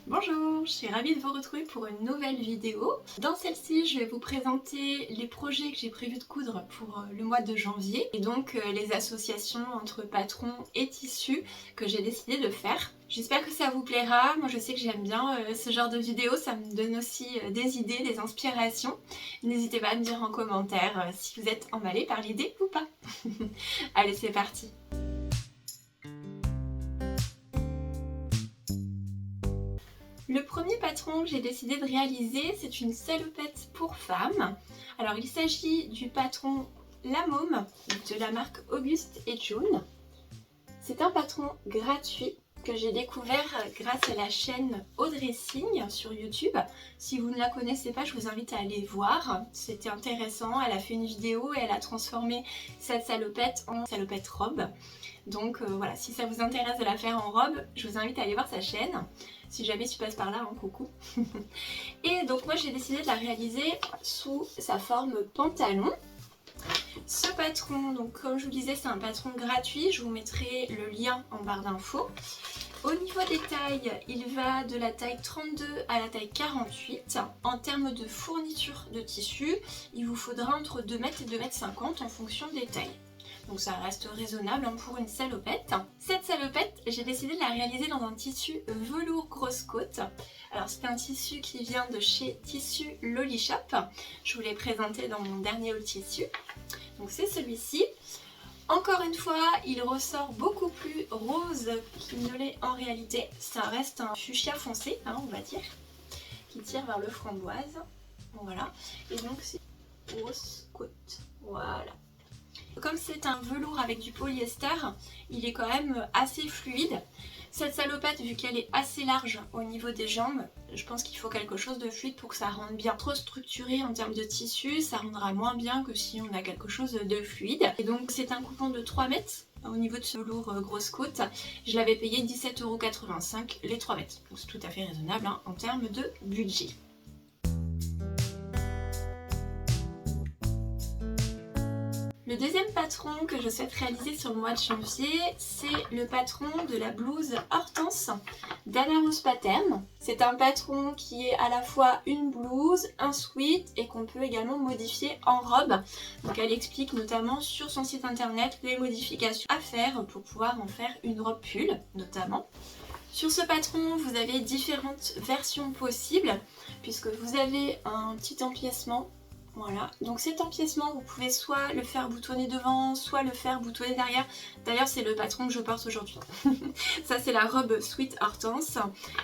Bonjour, je suis ravie de vous retrouver pour une nouvelle vidéo. Dans celle-ci, je vais vous présenter les projets que j'ai prévu de coudre pour le mois de janvier et donc les associations entre patrons et tissus que j'ai décidé de faire. J'espère que ça vous plaira. Moi, je sais que j'aime bien ce genre de vidéo. Ça me donne aussi des idées, des inspirations. N'hésitez pas à me dire en commentaire si vous êtes emballé par l'idée ou pas. Allez, c'est parti. Le premier patron que j'ai décidé de réaliser, c'est une salopette pour femmes. Alors il s'agit du patron La Môme de la marque Auguste et June. C'est un patron gratuit que j'ai découvert grâce à la chaîne Au Dressing sur YouTube. Si vous ne la connaissez pas, je vous invite à aller voir. C'était intéressant, elle a fait une vidéo et elle a transformé cette salopette en salopette robe. Donc voilà, si ça vous intéresse de la faire en robe, je vous invite à aller voir sa chaîne. Si jamais tu passes par là, hein, coucou. Et donc moi j'ai décidé de la réaliser sous sa forme pantalon. Ce patron, donc comme je vous disais, c'est un patron gratuit. Je vous mettrai le lien en barre d'infos. Au niveau des tailles, il va de la taille 32 à la taille 48. En termes de fourniture de tissu, il vous faudra entre 2 m et 2 m 50 en fonction des tailles. Donc ça reste raisonnable pour une salopette. Cette salopette, j'ai décidé de la réaliser dans un tissu velours grosse côte. Alors c'est un tissu qui vient de chez Tissu Loli Shop. Je vous l'ai présenté dans mon dernier haul tissu. Donc c'est celui-ci. Encore une fois, il ressort beaucoup plus rose qu'il ne l'est en réalité. Ça reste un fuchsia foncé, hein, on va dire, qui tire vers le framboise. Voilà. Et donc c'est grosse côte. Voilà. Comme c'est un velours avec du polyester, il est quand même assez fluide. Cette salopette, vu qu'elle est assez large au niveau des jambes, je pense qu'il faut quelque chose de fluide pour que ça rende bien. Trop structuré en termes de tissu, ça rendra moins bien que si on a quelque chose de fluide. Et donc c'est un coupon de 3 mètres au niveau de ce velours grosse côte. Je l'avais payé 17,85 € les 3 mètres. Donc c'est tout à fait raisonnable hein, en termes de budget. Le deuxième patron que je souhaite réaliser sur le mois de janvier, c'est le patron de la blouse Hortense d'Anna Rose Pattern. C'est un patron qui est à la fois une blouse, un sweat et qu'on peut également modifier en robe. Donc elle explique notamment sur son site internet les modifications à faire pour pouvoir en faire une robe pull notamment. Sur ce patron, vous avez différentes versions possibles puisque vous avez un petit empiècement. Voilà, donc cet empiècement, vous pouvez soit le faire boutonner devant, soit le faire boutonner derrière. D'ailleurs, c'est le patron que je porte aujourd'hui. Ça, c'est la robe Sweet Hortense.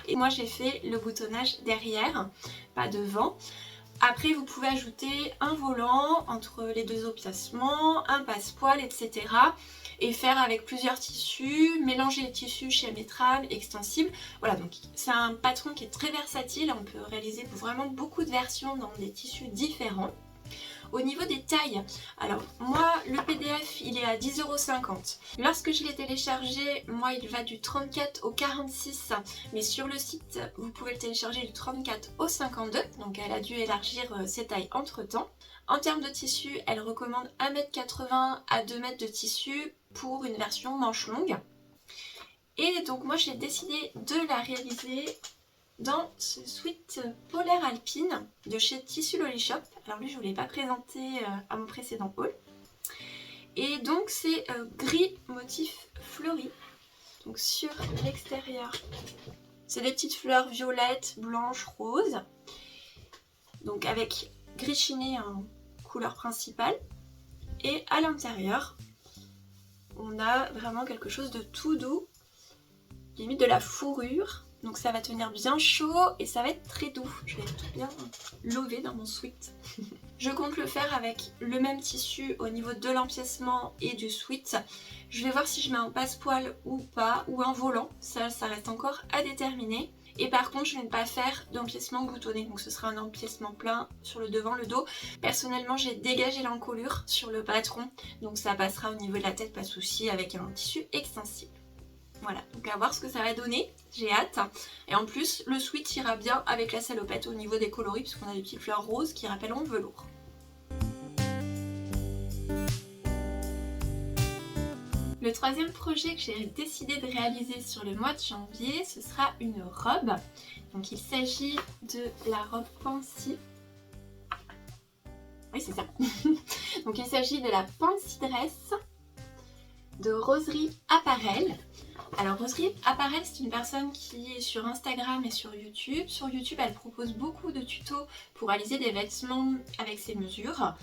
Et moi, j'ai fait le boutonnage derrière, pas devant. Après, vous pouvez ajouter un volant entre les deux empiècements, un passepoil, etc. Et faire avec plusieurs tissus, mélanger les tissus chamétrables, extensibles. Voilà, donc c'est un patron qui est très versatile. On peut réaliser vraiment beaucoup de versions dans des tissus différents. Au niveau des tailles, alors moi le PDF il est à 10,50 €. Lorsque je l'ai téléchargé, moi il va du 34 au 46, mais sur le site vous pouvez le télécharger du 34 au 52, donc elle a dû élargir ses tailles entre temps. En termes de tissu, elle recommande 1,80 m à 2 m de tissu pour une version manche longue. Et donc moi j'ai décidé de la réaliser dans ce sweat polaire alpine de chez Tissu Loli Shop. Alors lui je ne vous l'ai pas présenté à mon précédent haul. Et donc c'est gris motif fleuri. Donc sur l'extérieur, c'est des petites fleurs violettes, blanches, roses. Donc avec gris chiné en couleur principale. Et à l'intérieur, on a vraiment quelque chose de tout doux, limite de la fourrure. Donc ça va tenir bien chaud et ça va être très doux. Je vais tout bien lover dans mon sweat. Je compte le faire avec le même tissu au niveau de l'empiècement et du sweat. Je vais voir si je mets un passepoil ou pas, ou un volant. Ça reste encore à déterminer. Et par contre, je ne vais pas faire d'empiècement boutonné. Donc ce sera un empiècement plein sur le devant, le dos. Personnellement, j'ai dégagé l'encolure sur le patron. Donc ça passera au niveau de la tête, pas de souci, avec un tissu extensible. Voilà, donc à voir ce que ça va donner, j'ai hâte. Et en plus, le sweat ira bien avec la salopette au niveau des coloris, puisqu'on a des petites fleurs roses qui rappelleront le velours. Le troisième projet que j'ai décidé de réaliser sur le mois de janvier, ce sera une robe. Donc il s'agit de la robe Fancy. Oui, c'est ça. Donc il s'agit de la Fancy Dress de Rosary Apparel. Alors Rosary Apparel, c'est une personne qui est sur Instagram et sur YouTube. Sur YouTube, elle propose beaucoup de tutos pour réaliser des vêtements avec ses mesures.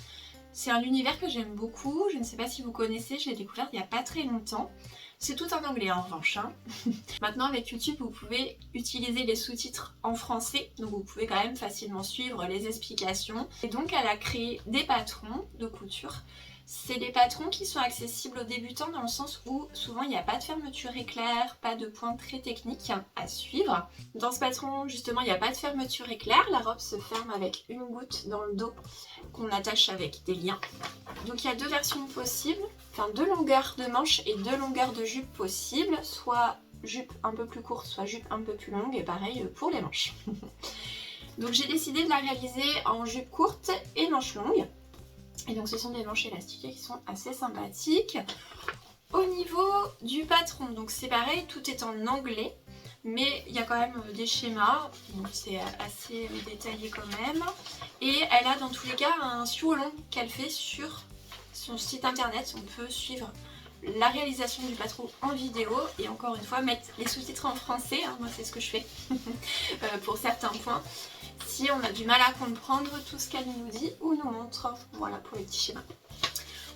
C'est un univers que j'aime beaucoup, je ne sais pas si vous connaissez, je l'ai découvert il n'y a pas très longtemps. C'est tout en anglais en revanche. Maintenant avec YouTube, vous pouvez utiliser les sous-titres en français, donc vous pouvez quand même facilement suivre les explications. Et donc elle a créé des patrons de couture. C'est des patrons qui sont accessibles aux débutants dans le sens où souvent il n'y a pas de fermeture éclair, pas de points très techniques à suivre. Dans ce patron justement il n'y a pas de fermeture éclair, la robe se ferme avec une goutte dans le dos qu'on attache avec des liens. Donc il y a deux versions possibles, enfin deux longueurs de manches et deux longueurs de jupe possibles, soit jupe un peu plus courte, soit jupe un peu plus longue et pareil pour les manches. Donc j'ai décidé de la réaliser en jupe courte et manches longues. Et donc ce sont des manches élastiquées qui sont assez sympathiques. Au niveau du patron, donc c'est pareil, tout est en anglais, mais il y a quand même des schémas, donc c'est assez détaillé quand même. Et elle a dans tous les cas un sur-long qu'elle fait sur son site internet. On peut suivre la réalisation du patron en vidéo et encore une fois mettre les sous-titres en français, hein, moi c'est ce que je fais pour certains points. Si on a du mal à comprendre tout ce qu'elle nous dit ou nous montre, voilà pour les petits schémas.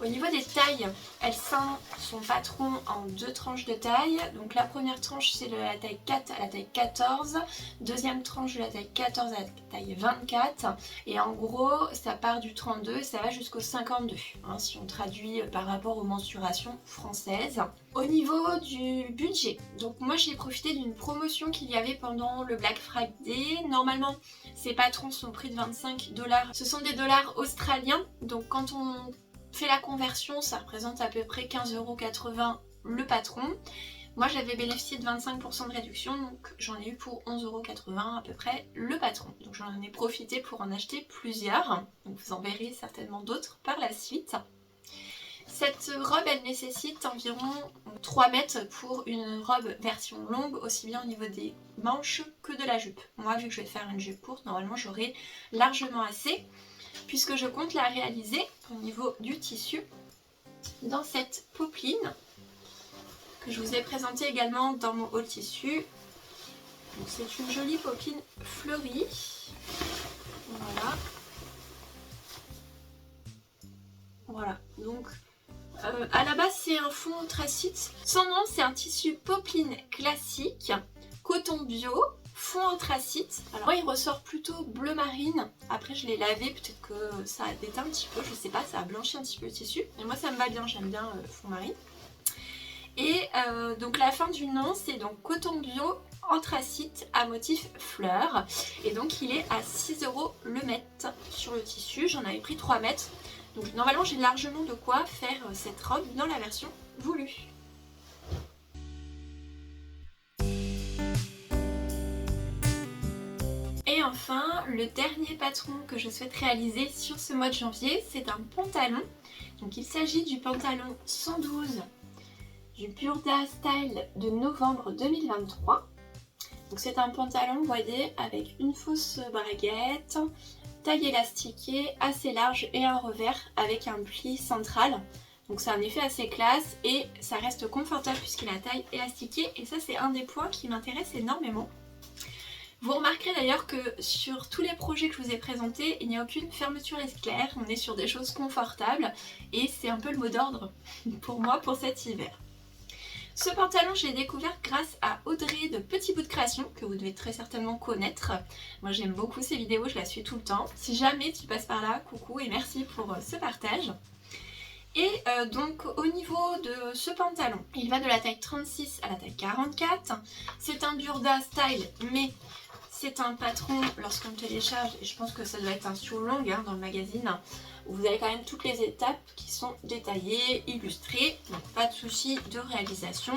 Au niveau des tailles, elle ceint son patron en deux tranches de taille. Donc la première tranche c'est de la taille 4 à la taille 14, deuxième tranche de la taille 14 à la taille 24 et en gros ça part du 32 et ça va jusqu'au 52 hein, si on traduit par rapport aux mensurations françaises. Au niveau du budget, donc moi j'ai profité d'une promotion qu'il y avait pendant le Black Friday. Normalement ces patrons sont pris de 25 $, ce sont des dollars australiens, donc quand on fait la conversion, ça représente à peu près 15,80 € le patron. Moi j'avais bénéficié de 25% de réduction, donc j'en ai eu pour 11,80 € à peu près le patron. Donc j'en ai profité pour en acheter plusieurs, donc vous en verrez certainement d'autres par la suite. Cette robe elle nécessite environ 3 mètres pour une robe version longue, aussi bien au niveau des manches que de la jupe. Moi vu que je vais faire une jupe courte, normalement j'aurai largement assez, puisque je compte la réaliser au niveau du tissu dans cette popeline que je vous ai présentée également dans mon haul tissu. C'est une jolie popeline fleurie. Voilà. Voilà, donc à la base c'est un fond anthracite. Son nom c'est un tissu popeline classique, coton bio, fond anthracite. Alors moi il ressort plutôt bleu marine. Après je l'ai lavé, peut-être que ça a déteint un petit peu, je sais pas, ça a blanchi un petit peu le tissu. Mais moi ça me va bien, j'aime bien fond marine. Et donc la fin du nom c'est donc coton bio anthracite à motif fleur. Et donc il est à 6 € le mètre sur le tissu, j'en avais pris 3 mètres. Donc normalement j'ai largement de quoi faire cette robe dans la version voulue. Et enfin, le dernier patron que je souhaite réaliser sur ce mois de janvier, c'est un pantalon. Donc il s'agit du pantalon 112 du Burda Style de novembre 2023. Donc c'est un pantalon, vous voyez, avec une fausse braguette, taille élastiquée, assez large et un revers avec un pli central. Donc c'est un effet assez classe et ça reste confortable puisqu'il a taille élastiquée et ça c'est un des points qui m'intéresse énormément. Vous remarquerez d'ailleurs que sur tous les projets que je vous ai présentés, il n'y a aucune fermeture éclair, on est sur des choses confortables et c'est un peu le mot d'ordre pour moi pour cet hiver. Ce pantalon, je l'ai découvert grâce à Audrey de Petit Bout de Création, que vous devez très certainement connaître. Moi j'aime beaucoup ses vidéos, je la suis tout le temps. Si jamais tu passes par là, coucou et merci pour ce partage. Et donc au niveau de ce pantalon, il va de la taille 36 à la taille 44. C'est un Burda Style, mais c'est un patron lorsqu'on le télécharge, et je pense que ça doit être un sur-long hein, dans le magazine, où vous avez quand même toutes les étapes qui sont détaillées, illustrées, donc pas de souci de réalisation.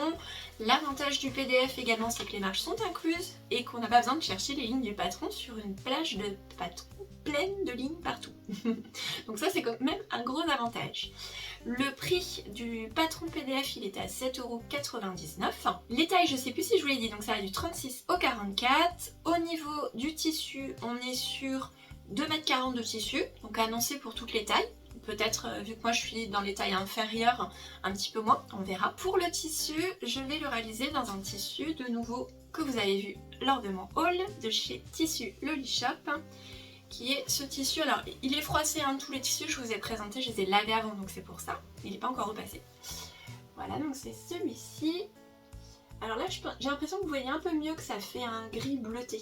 L'avantage du PDF également, c'est que les marges sont incluses et qu'on n'a pas besoin de chercher les lignes du patron sur une plage de patron pleine de lignes partout. Donc ça c'est quand même un gros avantage. Le prix du patron PDF il était à 7,99 €. Les tailles je sais plus si je vous l'ai dit, donc ça va du 36 au 44. Au niveau du tissu on est sur 2,40 m de tissu, donc annoncé pour toutes les tailles. Peut-être, vu que moi je suis dans les tailles inférieures, un petit peu moins, on verra. Pour le tissu, je vais le réaliser dans un tissu de nouveau que vous avez vu lors de mon haul de chez Tissu Loli Shop, qui est ce tissu. Alors il est froissé, hein, tous les tissus je vous ai présentés, je les ai lavés avant, donc c'est pour ça. Il n'est pas encore repassé. Voilà, donc c'est celui-ci. Alors là j'ai l'impression que vous voyez un peu mieux que ça fait un gris bleuté.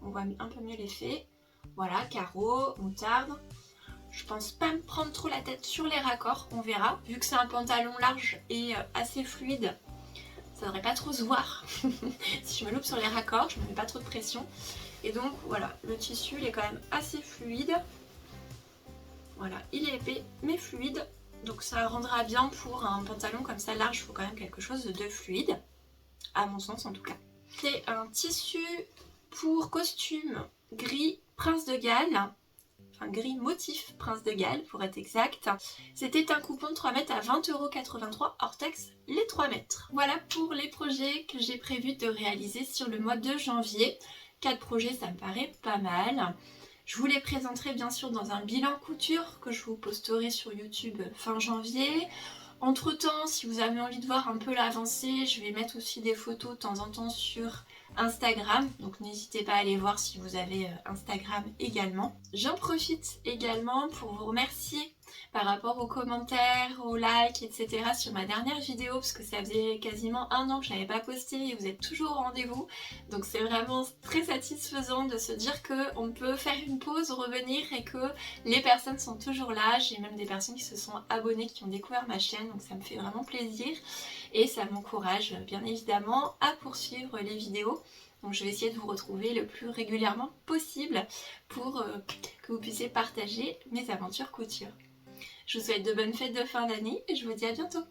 On voit un peu mieux l'effet. Voilà, carreau, moutarde. Je pense pas me prendre trop la tête sur les raccords, on verra. Vu que c'est un pantalon large et assez fluide, ça devrait pas trop se voir. Si je me loupe sur les raccords, je me mets pas trop de pression. Et donc voilà, le tissu il est quand même assez fluide. Voilà, il est épais mais fluide. Donc ça rendra bien pour un pantalon comme ça large, il faut quand même quelque chose de fluide. À mon sens en tout cas. C'est un tissu pour costume gris Prince de Galles. Enfin gris motif Prince de Galles pour être exact. C'était un coupon de 3 mètres à 20,83 € hors taxe les 3 mètres. Voilà pour les projets que j'ai prévu de réaliser sur le mois de janvier. 4 projets ça me paraît pas mal. Je vous les présenterai bien sûr dans un bilan couture que je vous posterai sur YouTube fin janvier. Entre temps, si vous avez envie de voir un peu l'avancée, je vais mettre aussi des photos de temps en temps sur Instagram, donc n'hésitez pas à aller voir si vous avez Instagram également. J'en profite également pour vous remercier par rapport aux commentaires, aux likes, etc. sur ma dernière vidéo, parce que ça faisait quasiment 1 an que je n'avais pas posté et vous êtes toujours au rendez-vous. Donc c'est vraiment très satisfaisant de se dire qu'on peut faire une pause, revenir et que les personnes sont toujours là. J'ai même des personnes qui se sont abonnées, qui ont découvert ma chaîne, donc ça me fait vraiment plaisir. Et ça m'encourage bien évidemment à poursuivre les vidéos. Donc je vais essayer de vous retrouver le plus régulièrement possible pour que vous puissiez partager mes aventures couture. Je vous souhaite de bonnes fêtes de fin d'année et je vous dis à bientôt.